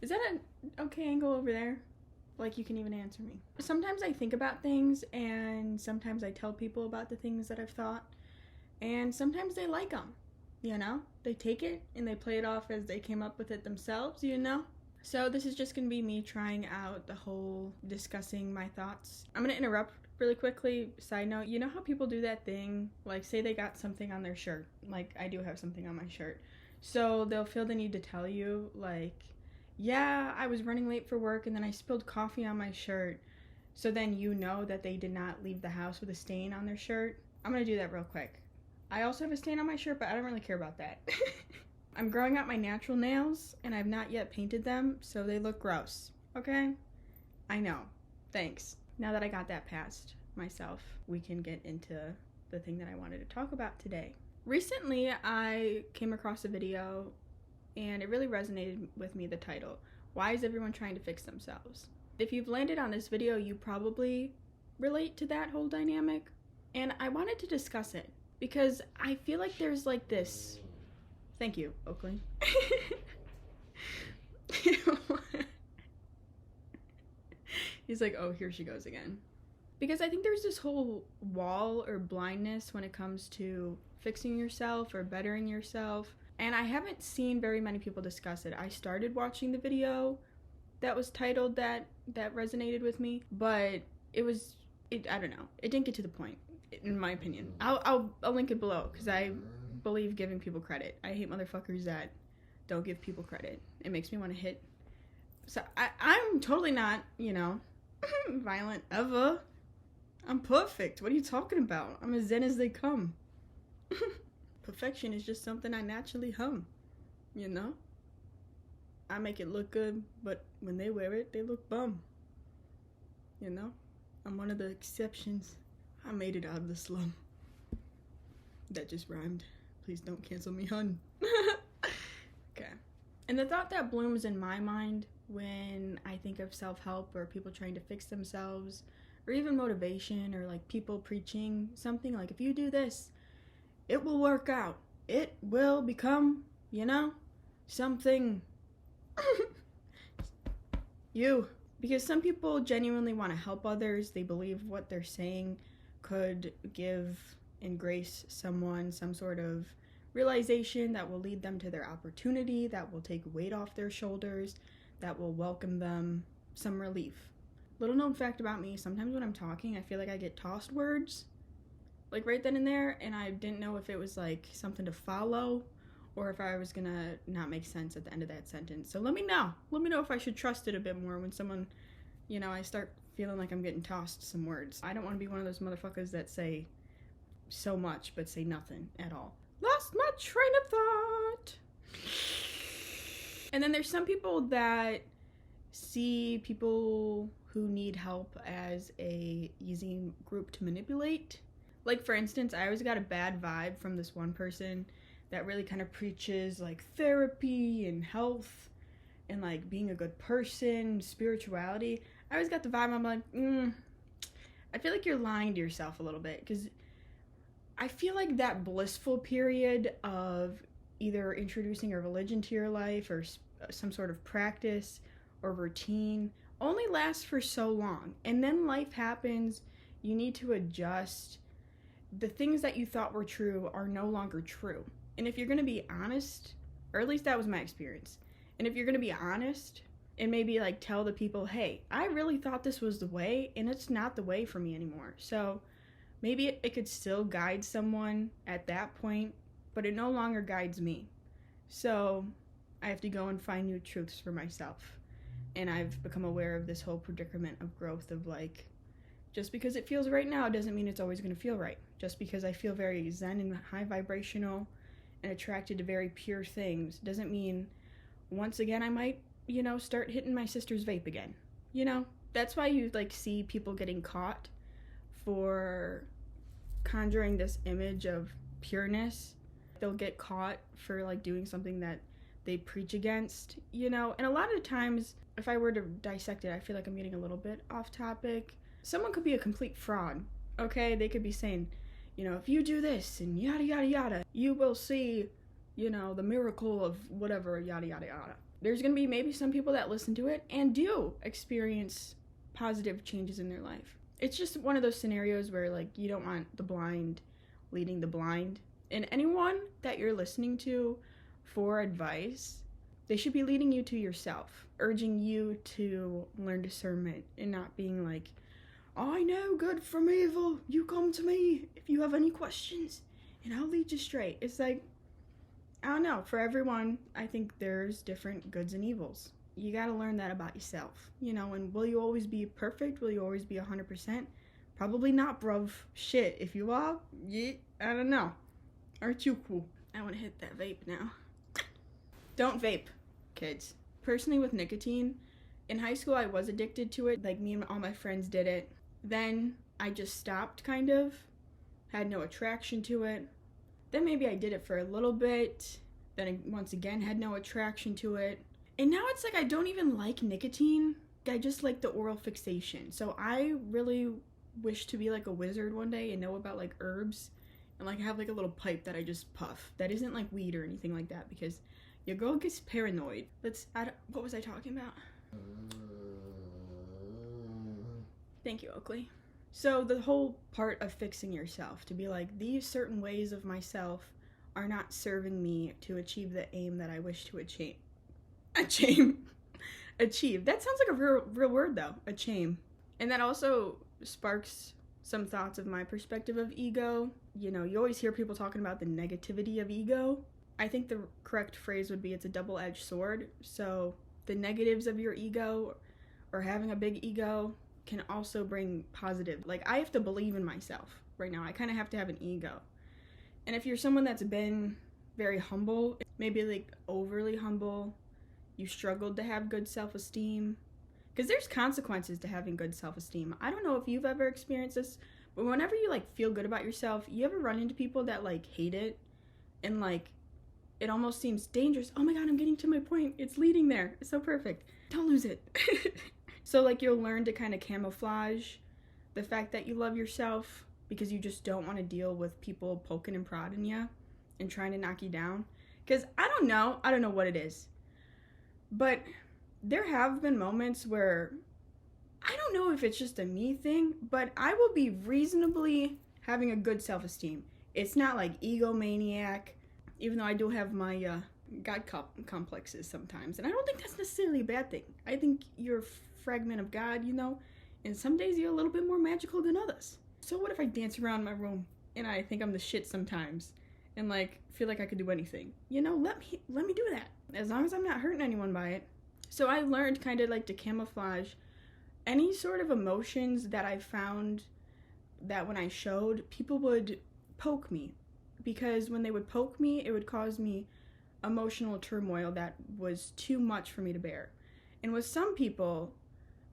Is that an okay angle over there? Like you can even answer me. Sometimes I think about things, and sometimes I tell people about the things that I've thought, and sometimes they like them, you know? They take it and they play it off as they came up with it themselves, you know? So this is just gonna be me trying out the whole discussing my thoughts. I'm gonna interrupt really quickly. Side note, you know how people do that thing, like say they got something on their shirt, like I do have something on my shirt, so they'll feel the need to tell you, like, yeah, I was running late for work and then I spilled coffee on my shirt, so then you know that they did not leave the house with a stain on their shirt. I'm gonna do that real quick. I also have a stain on my shirt, but I don't really care about that. I'm growing out my natural nails and I've not yet painted them, so they look gross, okay? I know, thanks. Now that I got that past myself, we can get into the thing that I wanted to talk about today. Recently, I came across a video and it really resonated with me, the title, Why is Everyone Trying to Fix Themselves? If you've landed on this video, you probably relate to that whole dynamic, and I wanted to discuss it because I feel like there's like this, thank you, Oakley. He's like, oh, here she goes again. Because I think there's this whole wall or blindness when it comes to fixing yourself or bettering yourself. And I haven't seen very many people discuss it. I started watching the video that was titled that resonated with me, but I don't know. It didn't get to the point, in my opinion. I'll link it below because I believe giving people credit. I hate motherfuckers that don't give people credit. It makes me want to hit. So I'm totally not, you know, violent ever. I'm perfect. What are you talking about? I'm as zen as they come. Perfection is just something I naturally hum, you know? I make it look good, but when they wear it, they look bum. You know? I'm one of the exceptions. I made it out of the slum. That just rhymed. Please don't cancel me, hun. Okay. And the thought that blooms in my mind when I think of self-help or people trying to fix themselves, or even motivation, or like people preaching something like, if you do this, it will work out. It will become, you know, something. You. Because some people genuinely want to help others. They believe what they're saying could give and grace someone some sort of realization that will lead them to their opportunity, that will take weight off their shoulders, that will welcome them some relief. Little known fact about me, sometimes when I'm talking, I feel like I get tossed words, like right then and there, and I didn't know if it was like something to follow or if I was gonna not make sense at the end of that sentence. So let me know if I should trust it a bit more when someone, you know, I start feeling like I'm getting tossed some words. I don't want to be one of those motherfuckers that say so much but say nothing at all. Lost my train of thought. And then there's some people that see people who need help as a easy group to manipulate. Like, for instance, I always got a bad vibe from this one person that really kind of preaches like therapy and health and like being a good person, spirituality. I always got the vibe, I'm like, I feel like you're lying to yourself a little bit, because I feel like that blissful period of either introducing a religion to your life or some sort of practice or routine only lasts for so long, and then life happens, you need to adjust. The things that you thought were true are no longer true. And if you're going to be honest, or at least that was my experience, and if you're going to be honest and maybe like tell the people, hey, I really thought this was the way and it's not the way for me anymore. So maybe it could still guide someone at that point, but it no longer guides me. So I have to go and find new truths for myself. And I've become aware of this whole predicament of growth of like, just because it feels right now doesn't mean it's always going to feel right. Just because I feel very zen and high vibrational and attracted to very pure things doesn't mean once again I might, you know, start hitting my sister's vape again. You know, that's why you like see people getting caught for conjuring this image of pureness. They'll get caught for like doing something that they preach against, you know. And a lot of times, if I were to dissect it, I feel like I'm getting a little bit off topic. Someone could be a complete fraud, okay? They could be saying, you know, if you do this and yada, yada, yada, you will see, you know, the miracle of whatever, yada, yada, yada. there's going to be maybe some people that listen to it and do experience positive changes in their life. It's just one of those scenarios where, like, you don't want the blind leading the blind. And anyone that you're listening to for advice, they should be leading you to yourself, urging you to learn discernment and not being like, I know good from evil. You come to me if you have any questions and I'll lead you straight. It's like, I don't know. For everyone, I think there's different goods and evils. You got to learn that about yourself, you know, and will you always be perfect? Will you always be 100%? Probably not, bruv. Shit, if you are, yeah, I don't know. Aren't you cool? I want to hit that vape now. Don't vape, kids. Personally, with nicotine, in high school, I was addicted to it. Like, me and all my friends did it. Then I just stopped, kind of. Had no attraction to it. Then maybe I did it for a little bit. Then I, once again, had no attraction to it. And now it's like I don't even like nicotine. I just like the oral fixation. So I really wish to be like a wizard one day and know about like herbs. And like have like a little pipe that I just puff. That isn't like weed or anything like that, because your girl gets paranoid. What was I talking about? Thank you, Oakley. So the whole part of fixing yourself, to be like, these certain ways of myself are not serving me to achieve the aim that I wish to achieve. Achieve. That sounds like a real word though, achieve. And that also sparks some thoughts of my perspective of ego. You know, you always hear people talking about the negativity of ego. I think the correct phrase would be it's a double-edged sword. So the negatives of your ego or having a big ego can also bring positive. Like, I have to believe in myself right now. I kind of have to have an ego. And if you're someone that's been very humble, maybe like overly humble, you struggled to have good self-esteem, because there's consequences to having good self-esteem. I don't know if you've ever experienced this, but whenever you like feel good about yourself, you ever run into people that like hate it and like it almost seems dangerous. Oh my god, I'm getting to my point. It's leading there. It's so perfect. Don't lose it. So like you'll learn to kind of camouflage the fact that you love yourself because you just don't want to deal with people poking and prodding you and trying to knock you down. Because I don't know what it is. But there have been moments where, I don't know if it's just a me thing, but I will be reasonably having a good self-esteem. It's not like egomaniac, even though I do have my God complexes sometimes. And I don't think that's necessarily a bad thing. I think you're a fragment of God, you know, and some days you're a little bit more magical than others. So what if I dance around my room and I think I'm the shit sometimes and like feel like I could do anything? You know, let me do that, as long as I'm not hurting anyone by it. So I learned kind of like to camouflage any sort of emotions that I found that when I showed, people would poke me, because when they would poke me, it would cause me emotional turmoil that was too much for me to bear. And with some people,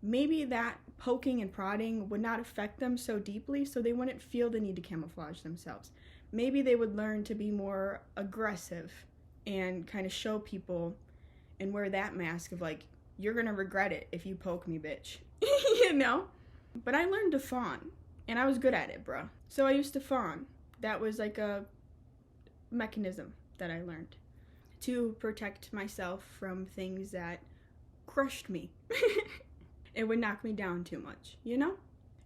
maybe that poking and prodding would not affect them so deeply, so they wouldn't feel the need to camouflage themselves. Maybe they would learn to be more aggressive and kind of show people and wear that mask of like, you're gonna regret it if you poke me, bitch. You know? But I learned to fawn, and I was good at it, bro. So I used to fawn. That was like a mechanism that I learned to protect myself from things that crushed me. It would knock me down too much, you know?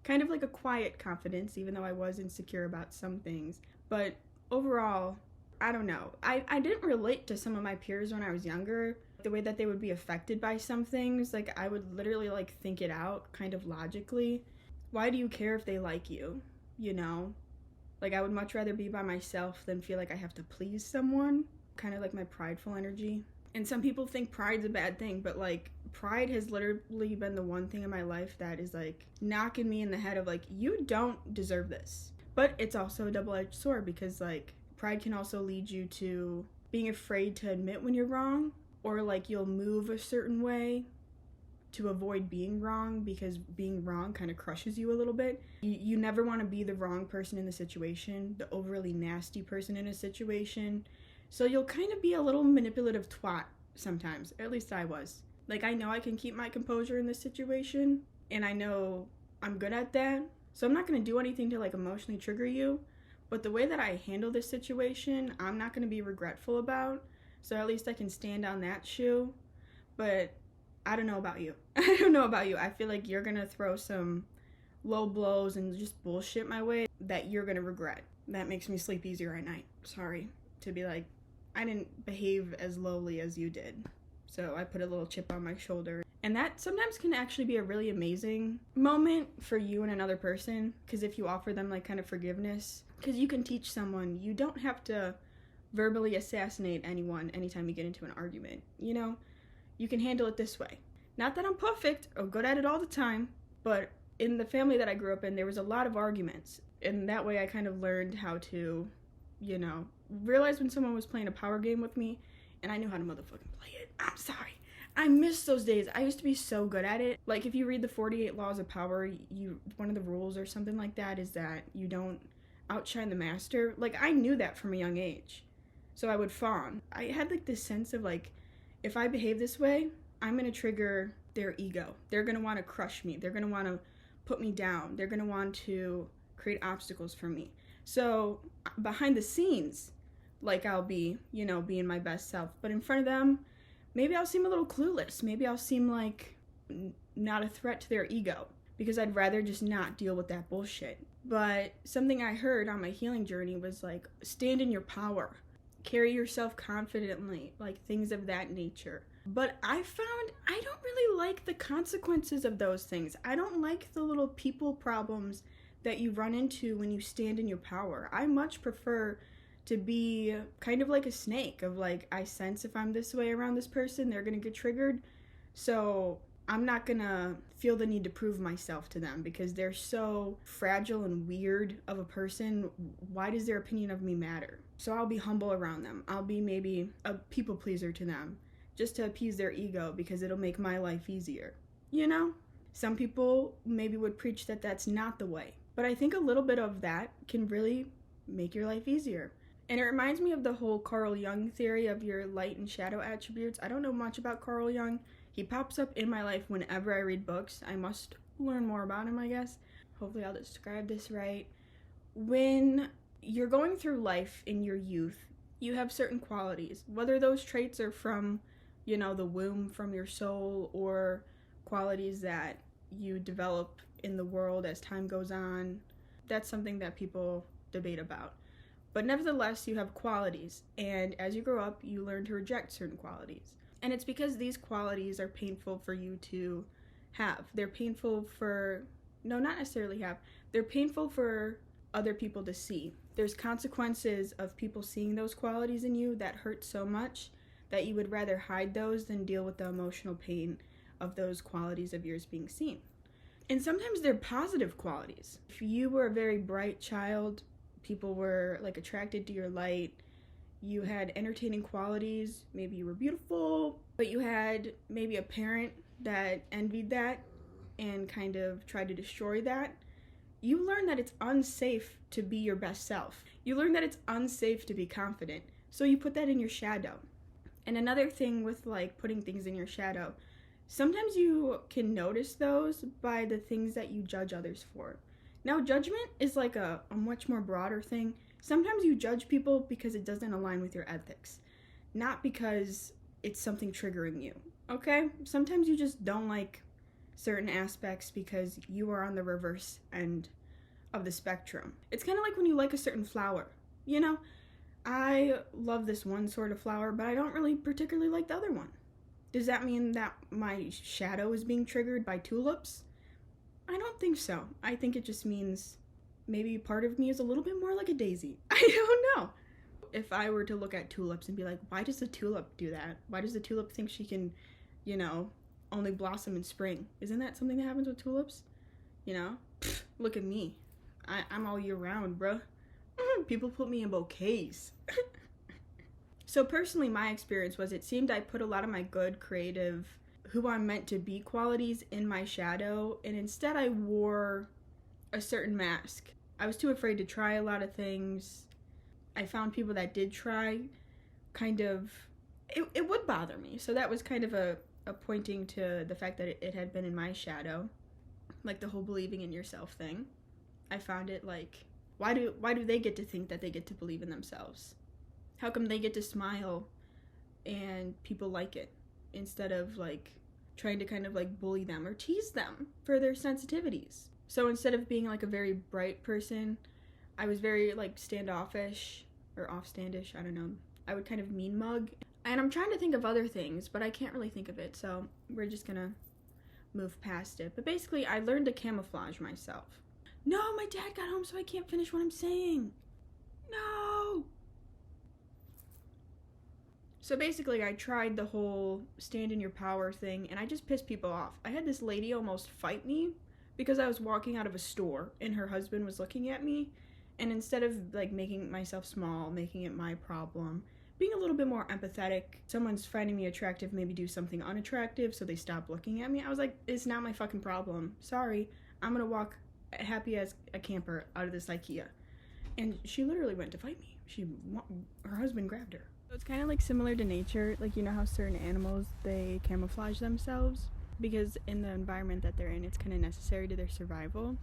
Kind of like a quiet confidence, even though I was insecure about some things. But overall, I don't know. I didn't relate to some of my peers when I was younger. The way that they would be affected by some things, like I would literally like think it out kind of logically. Why do you care if they like you? You know? Like I would much rather be by myself than feel like I have to please someone. Kind of like my prideful energy. And some people think pride's a bad thing, but like pride has literally been the one thing in my life that is like knocking me in the head of like, you don't deserve this. But it's also a double-edged sword, because like pride can also lead you to being afraid to admit when you're wrong, or like you'll move a certain way to avoid being wrong, because being wrong kind of crushes you a little bit. You never want to be the wrong person in the situation, the overly nasty person in a situation. So you'll kind of be a little manipulative twat sometimes. At least I was. Like, I know I can keep my composure in this situation, and I know I'm good at that. So I'm not going to do anything to like emotionally trigger you. But the way that I handle this situation, I'm not going to be regretful about. So at least I can stand on that shoe. But I don't know about you. I don't know about you. I feel like you're gonna throw some low blows and just bullshit my way that you're gonna regret. That makes me sleep easier at night. Sorry to be like, I didn't behave as lowly as you did. So I put a little chip on my shoulder. And that sometimes can actually be a really amazing moment for you and another person. Because if you offer them like kind of forgiveness, because you can teach someone, you don't have to verbally assassinate anyone anytime you get into an argument. You know, you can handle it this way. Not that I'm perfect or good at it all the time, but in the family that I grew up in, there was a lot of arguments. And that way I kind of learned how to, you know, realize when someone was playing a power game with me, and I knew how to motherfucking play it. I'm sorry. I miss those days. I used to be so good at it. Like, if you read the 48 Laws of Power, one of the rules or something like that is that you don't outshine the master. Like, I knew that from a young age. So I would fawn. I had, like, this sense of, like, if I behave this way, I'm going to trigger their ego. They're going to want to crush me. They're going to want to put me down. They're going to want to create obstacles for me. So, behind the scenes, like, I'll be, you know, being my best self. But in front of them, maybe I'll seem a little clueless. Maybe I'll seem like not a threat to their ego, because I'd rather just not deal with that bullshit. But something I heard on my healing journey was like, stand in your power, carry yourself confidently, like things of that nature. But I found I don't really like the consequences of those things. I don't like the little people problems that you run into when you stand in your power. I much prefer to be kind of like a snake of like, I sense if I'm this way around this person, they're gonna get triggered. So I'm not gonna feel the need to prove myself to them because they're so fragile and weird of a person. Why does their opinion of me matter? So I'll be humble around them. I'll be maybe a people pleaser to them just to appease their ego because it'll make my life easier. You know? Some people maybe would preach that that's not the way. But I think a little bit of that can really make your life easier. And it reminds me of the whole Carl Jung theory of your light and shadow attributes. I don't know much about Carl Jung. He pops up in my life whenever I read books. I must learn more about him, I guess. Hopefully I'll describe this right. When you're going through life in your youth, you have certain qualities. Whether those traits are from, you know, the womb, from your soul, or qualities that you develop in the world as time goes on, that's something that people debate about. But nevertheless, you have qualities, and as you grow up, you learn to reject certain qualities. And it's because these qualities are painful for you to have. They're painful for, no, not necessarily have, they're painful for other people to see. There's consequences of people seeing those qualities in you that hurt so much that you would rather hide those than deal with the emotional pain of those qualities of yours being seen. And sometimes they're positive qualities. If you were a very bright child, people were like attracted to your light, you had entertaining qualities, maybe you were beautiful, but you had maybe a parent that envied that and kind of tried to destroy that, you learn that it's unsafe to be your best self. You learn that it's unsafe to be confident, so you put that in your shadow. And another thing with like putting things in your shadow, sometimes you can notice those by the things that you judge others for. Now, judgment is like a much more broader thing. Sometimes you judge people because it doesn't align with your ethics, not because it's something triggering you, okay? Sometimes you just don't like certain aspects because you are on the reverse end of the spectrum. It's kind of like when you like a certain flower, you know? I love this one sort of flower, but I don't really particularly like the other one. Does that mean that my shadow is being triggered by tulips? I don't think so. I think it just means maybe part of me is a little bit more like a daisy. I don't know. If I were to look at tulips and be like, why does the tulip do that? Why does the tulip think she can, you know, only blossom in spring? Isn't that something that happens with tulips? You know? Pfft, look at me. I'm all year round, bruh. People put me in bouquets. So personally, my experience was it seemed I put a lot of my good, creative, who I'm meant to be qualities in my shadow, and instead I wore a certain mask. I was too afraid to try a lot of things. I found people that did try kind of, it would bother me. So that was kind of a pointing to the fact that it had been in my shadow, like the whole believing in yourself thing. I found it like, why do they get to think that they get to believe in themselves? How come they get to smile and people like it? instead of like trying to kind of like bully them or tease them for their sensitivities. So instead of being like a very bright person, I was very like standoffish or offstandish, I don't know. I would kind of mean mug. And I'm trying to think of other things, but I can't really think of it, so we're just gonna move past it. But basically, I learned to camouflage myself. No, my dad got home, so I can't finish what I'm saying. No! So basically, I tried the whole stand in your power thing, and I just pissed people off. I had this lady almost fight me because I was walking out of a store, and her husband was looking at me, and instead of like making myself small, making it my problem, being a little bit more empathetic, someone's finding me attractive, maybe do something unattractive so they stop looking at me. I was like, it's not my fucking problem. Sorry, I'm gonna walk happy as a camper out of this IKEA. And she literally went to fight me. Her husband grabbed her. So it's kind of like similar to nature, like you know how certain animals, they camouflage themselves because in the environment that they're in, it's kind of necessary to their survival.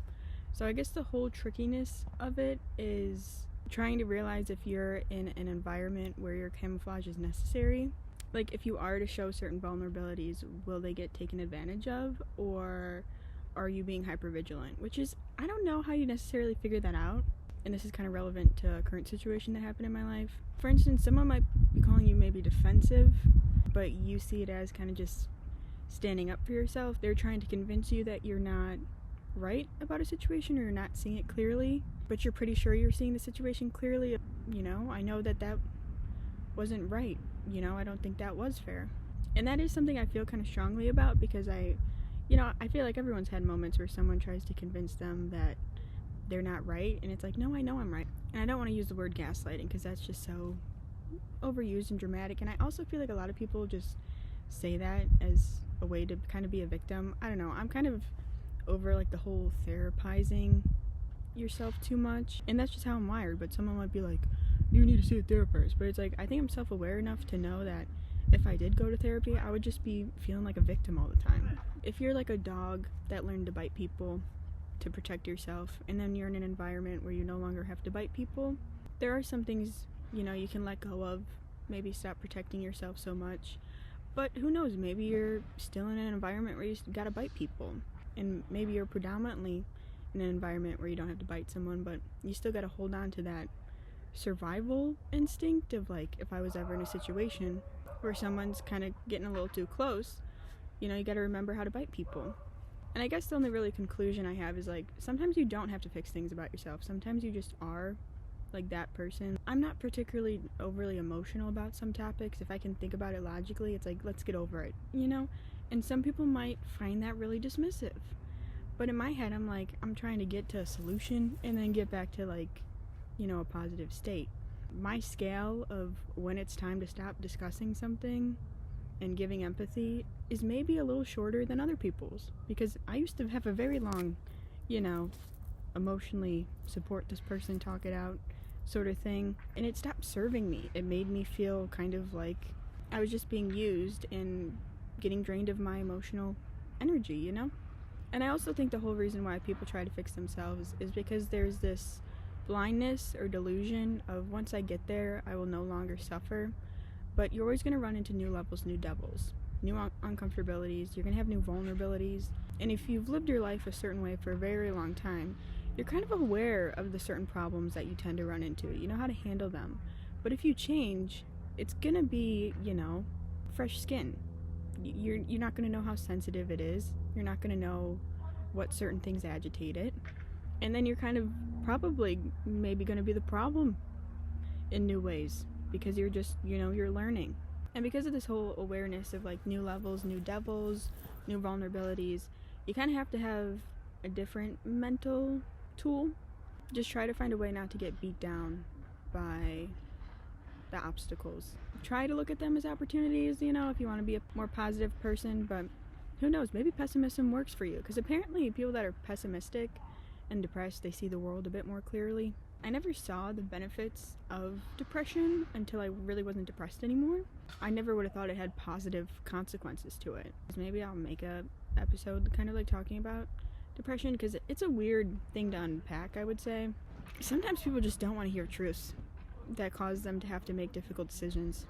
So I guess the whole trickiness of it is trying to realize if you're in an environment where your camouflage is necessary. Like if you are to show certain vulnerabilities, will they get taken advantage of, or are you being hypervigilant? Which is, I don't know how you necessarily figure that out, and this is kind of relevant to a current situation that happened in my life. For instance, someone might be calling you maybe defensive, but you see it as kind of just standing up for yourself. They're trying to convince you that you're not right about a situation or you're not seeing it clearly, but you're pretty sure you're seeing the situation clearly. You know, I know that wasn't right. You know, I don't think that was fair. And that is something I feel kind of strongly about because I feel like everyone's had moments where someone tries to convince them that they're not right, and it's like, no, I know I'm right. And I don't want to use the word gaslighting because that's just so overused and dramatic, and I also feel like a lot of people just say that as a way to kind of be a victim. I don't know, I'm kind of over like the whole therapizing yourself too much, and that's just how I'm wired. But someone might be like, you need to see a therapist, but it's like, I think I'm self-aware enough to know that if I did go to therapy, I would just be feeling like a victim all the time. If you're like a dog that learned to bite people to protect yourself, and then you're in an environment where you no longer have to bite people, there are some things, you know, you can let go of, maybe stop protecting yourself so much. But who knows, maybe you're still in an environment where you gotta bite people, and maybe you're predominantly in an environment where you don't have to bite someone, but you still gotta hold on to that survival instinct of like, if I was ever in a situation where someone's kind of getting a little too close, you know, you gotta remember how to bite people. And I guess the only really conclusion I have is like, sometimes you don't have to fix things about yourself. Sometimes you just are like that person. I'm not particularly overly emotional about some topics. If I can think about it logically, it's like, let's get over it, you know? And some people might find that really dismissive. But in my head, I'm like, I'm trying to get to a solution and then get back to like, you know, a positive state. My scale of when it's time to stop discussing something and giving empathy is maybe a little shorter than other people's, because I used to have a very long, you know, emotionally support this person, talk it out sort of thing, and it stopped serving me. It made me feel kind of like I was just being used and getting drained of my emotional energy, you know? And I also think the whole reason why people try to fix themselves is because there's this blindness or delusion of, once I get there, I will no longer suffer. But you're always going to run into new levels, new devils, new uncomfortabilities. You're going to have new vulnerabilities. And if you've lived your life a certain way for a very long time, you're kind of aware of the certain problems that you tend to run into. You know how to handle them. But if you change, it's going to be, you know, fresh skin. You're not going to know how sensitive it is. You're not going to know what certain things agitate it. And then you're kind of probably maybe going to be the problem in new ways, because you're just, you know, you're learning. And because of this whole awareness of like new levels, new devils, new vulnerabilities, you kind of have to have a different mental tool. Just try to find a way not to get beat down by the obstacles. Try to look at them as opportunities, you know, if you want to be a more positive person. But who knows, maybe pessimism works for you, because apparently people that are pessimistic and depressed, they see the world a bit more clearly. I never saw the benefits of depression until I really wasn't depressed anymore. I never would have thought it had positive consequences to it. Maybe I'll make a episode kind of like talking about depression, because it's a weird thing to unpack, I would say. Sometimes people just don't want to hear truths that cause them to have to make difficult decisions.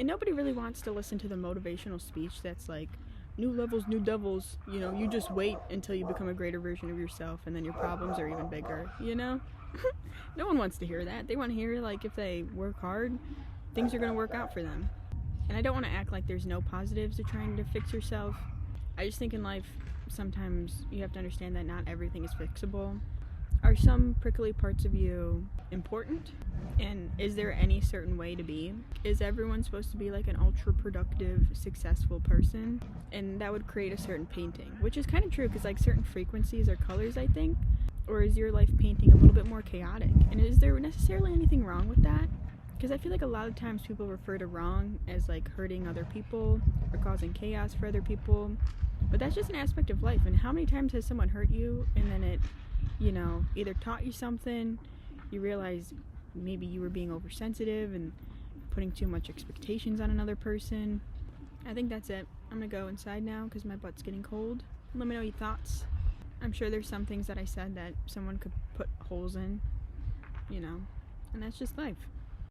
And nobody really wants to listen to the motivational speech that's like, new levels, new devils, you know, you just wait until you become a greater version of yourself and then your problems are even bigger, you know? No one wants to hear that. They want to hear, like, if they work hard, things are going to work out for them. And I don't want to act like there's no positives to trying to fix yourself. I just think in life, sometimes you have to understand that not everything is fixable. Are some prickly parts of you important? And is there any certain way to be? Is everyone supposed to be like an ultra productive, successful person? And that would create a certain painting, which is kind of true because like certain frequencies or colors, I think. Or is your life painting a little bit more chaotic? And is there necessarily anything wrong with that? Because I feel like a lot of times people refer to wrong as like hurting other people or causing chaos for other people. But that's just an aspect of life. And how many times has someone hurt you and then it, you know, either taught you something, you realize maybe you were being oversensitive and putting too much expectations on another person. I think that's it. I'm gonna go inside now because my butt's getting cold. Let me know your thoughts. I'm sure there's some things that I said that someone could put holes in, you know, and that's just life.